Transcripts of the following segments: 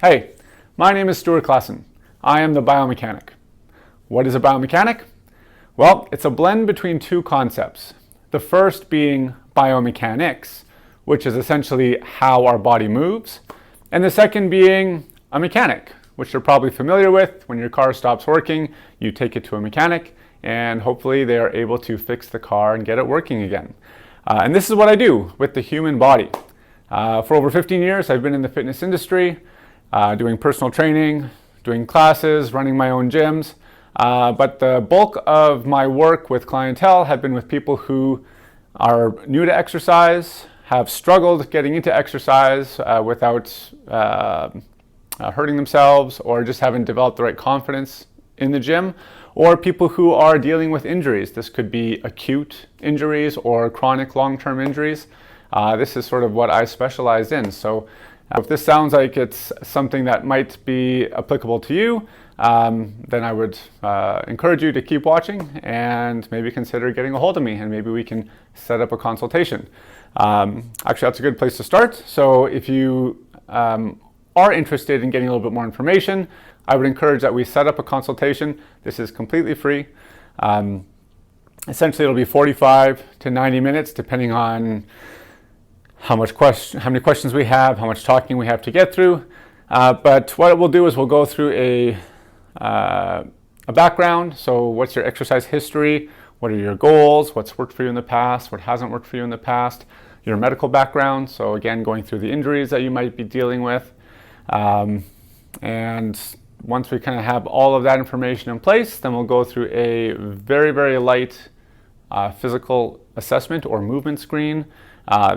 Hey, my name is Stuart Klassen. I am the biomechanic. What is a biomechanic? Well, it's a blend between two concepts. The first being biomechanics, which is essentially how our body moves, and the second being a mechanic, which you're probably familiar with. When your car stops working, you take it to a mechanic, and hopefully they are able to fix the car and get it working again. And this is what I do with the human body. For over 15 years, I've been in the fitness industry, doing personal training, doing classes, running my own gyms. But the bulk of my work with clientele have been with people who are new to exercise, have struggled getting into exercise without hurting themselves, or just haven't developed the right confidence in the gym, or people who are dealing with injuries. This could be acute injuries or chronic long-term injuries. This is sort of what I specialize in. So if this sounds like it's something that might be applicable to you, then I would encourage you to keep watching and maybe consider getting a hold of me, and maybe we can set up a consultation. Actually, that's a good place to start. So if you are interested in getting a little bit more information, I would encourage that we set up a consultation. This is completely free. Essentially, it'll be 45 to 90 minutes, depending on how many questions we have, how much talking we have to get through. But what we'll do is we'll go through a background. So what's your exercise history? What are your goals? What's worked for you in the past? What hasn't worked for you in the past? Your medical background. So again, going through the injuries that you might be dealing with. And once we kind of have all of that information in place, then we'll go through a very, very light physical assessment or movement screen.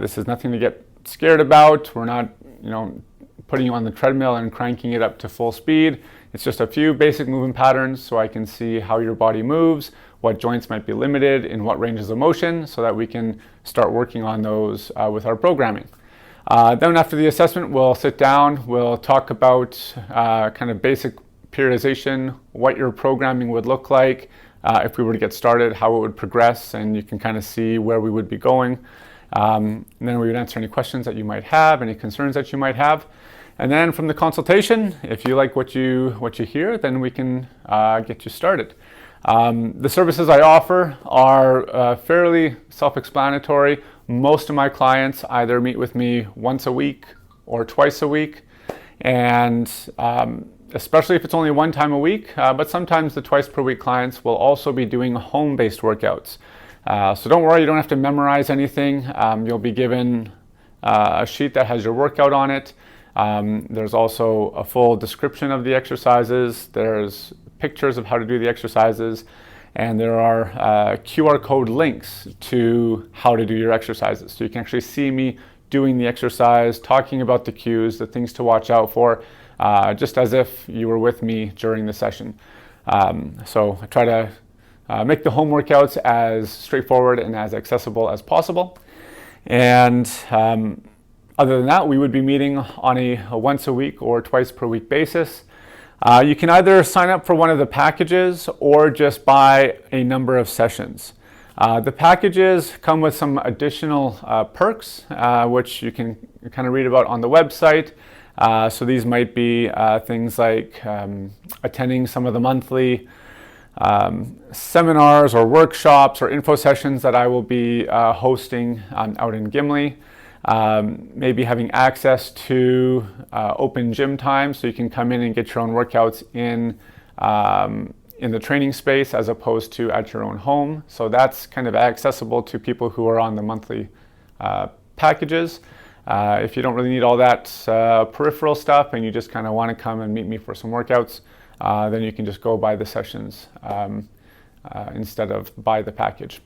This is nothing to get scared about. We're not, putting you on the treadmill and cranking it up to full speed. It's just a few basic movement patterns so I can see how your body moves, what joints might be limited, in what ranges of motion, so that we can start working on those with our programming. Then after the assessment, we'll sit down, we'll talk about kind of basic periodization, what your programming would look like if we were to get started, how it would progress, and you can kind of see where we would be going. And then we would answer any questions that you might have, any concerns that you might have. And then from the consultation, if you like what you hear, then we can get you started. The services I offer are fairly self-explanatory. Most of my clients either meet with me once a week or twice a week, and especially if it's only one time a week, but sometimes the twice per week clients will also be doing home-based workouts. So don't worry, you don't have to memorize anything. You'll be given a sheet that has your workout on it. There's also a full description of the exercises. There's pictures of how to do the exercises. And there are QR code links to how to do your exercises. So you can actually see me doing the exercise, talking about the cues, the things to watch out for, just as if you were with me during the session. So I try to make the home workouts as straightforward and as accessible as possible. And other than that, we would be meeting on a once a week or twice per week basis. You can either sign up for one of the packages or just buy a number of sessions. The packages come with some additional perks, which you can kind of read about on the website. So these might be things like attending some of the monthly seminars or workshops or info sessions that I will be hosting out in Gimli. Maybe having access to open gym time, so you can come in and get your own workouts in the training space as opposed to at your own home. So that's kind of accessible to people who are on the monthly packages. If you don't really need all that peripheral stuff and you just kind of want to come and meet me for some workouts, then you can just go buy the sessions instead of buy the package.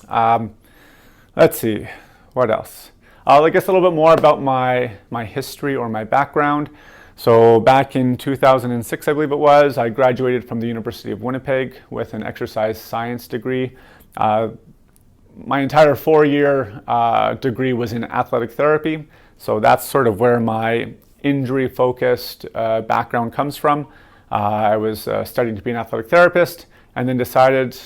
Let's see. What else? I guess a little bit more about my history or my background. So back in 2006, I believe it was, I graduated from the University of Winnipeg with an exercise science degree. My entire 4-year degree was in athletic therapy. So that's sort of where my injury-focused background comes from. I was studying to be an athletic therapist, and then decided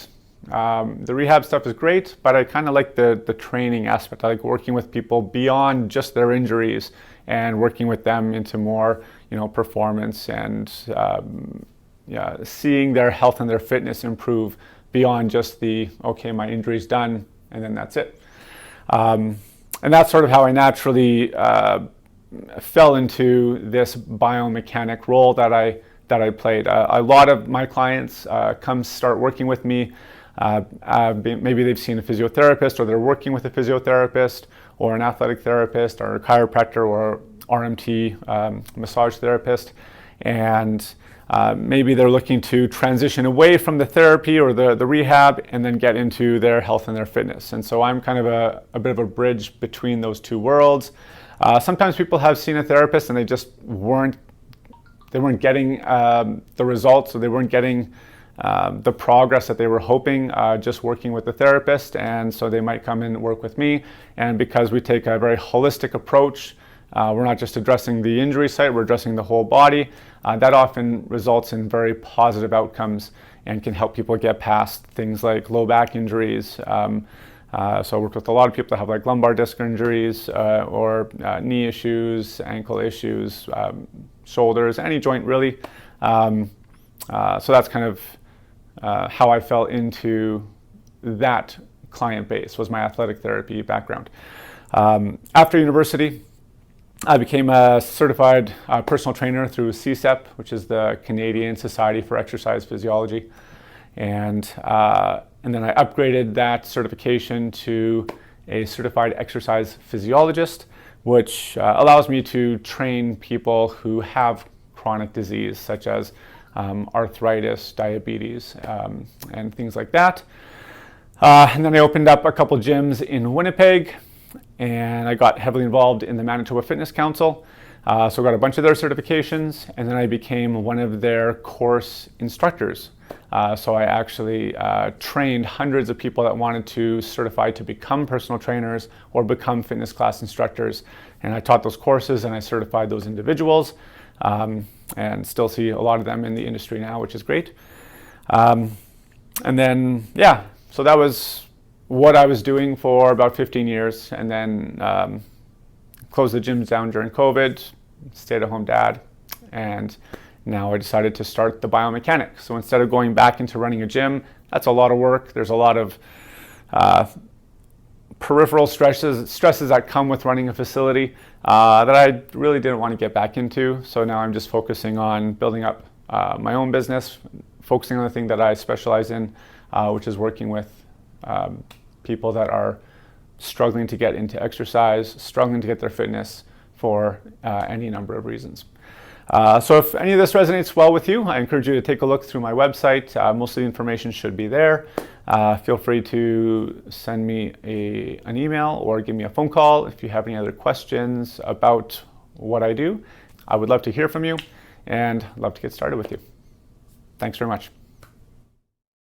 The rehab stuff is great, but I kind of like the training aspect. I like working with people beyond just their injuries and working with them into more, performance and seeing their health and their fitness improve beyond just okay, my injury's done, and then that's it. And that's sort of how I naturally fell into this biomechanic role that I played. A lot of my clients come start working with me. Maybe they've seen a physiotherapist, or they're working with a physiotherapist, or an athletic therapist, or a chiropractor, or RMT, massage therapist, and maybe they're looking to transition away from the therapy or the rehab and then get into their health and their fitness. And so I'm kind of a bit of a bridge between those two worlds. Sometimes people have seen a therapist and they just weren't getting the results, or they weren't getting the progress that they were hoping just working with the therapist, and so they might come in and work with me. And because we take a very holistic approach, we're not just addressing the injury site, we're addressing the whole body. That often results in very positive outcomes and can help people get past things like low back injuries. So I worked with a lot of people that have like lumbar disc injuries, or knee issues, ankle issues, shoulders, any joint really. So that's kind of how I fell into that client base, was my athletic therapy background. After university, I became a certified personal trainer through CSEP, which is the Canadian Society for Exercise Physiology. And then I upgraded that certification to a certified exercise physiologist, which allows me to train people who have chronic disease, such as arthritis, diabetes, and things like that. And then I opened up a couple gyms in Winnipeg, and I got heavily involved in the Manitoba Fitness Council. So I got a bunch of their certifications, and then I became one of their course instructors. So I actually trained hundreds of people that wanted to certify to become personal trainers or become fitness class instructors. And I taught those courses and I certified those individuals, and still see a lot of them in the industry now, which is great. And then, so that was what I was doing for about 15 years, and then closed the gyms down during COVID, stay-at-home dad, and now I decided to start the biomechanics. So instead of going back into running a gym, that's a lot of work. There's a lot of peripheral stresses that come with running a facility that I really didn't want to get back into. So now I'm just focusing on building up my own business, focusing on the thing that I specialize in, which is working with people that are struggling to get into exercise, struggling to get their fitness for any number of reasons. So if any of this resonates well with you, I encourage you to take a look through my website. Most of the information should be there. Feel free to send me an email or give me a phone call if you have any other questions about what I do. I would love to hear from you and love to get started with you. Thanks very much.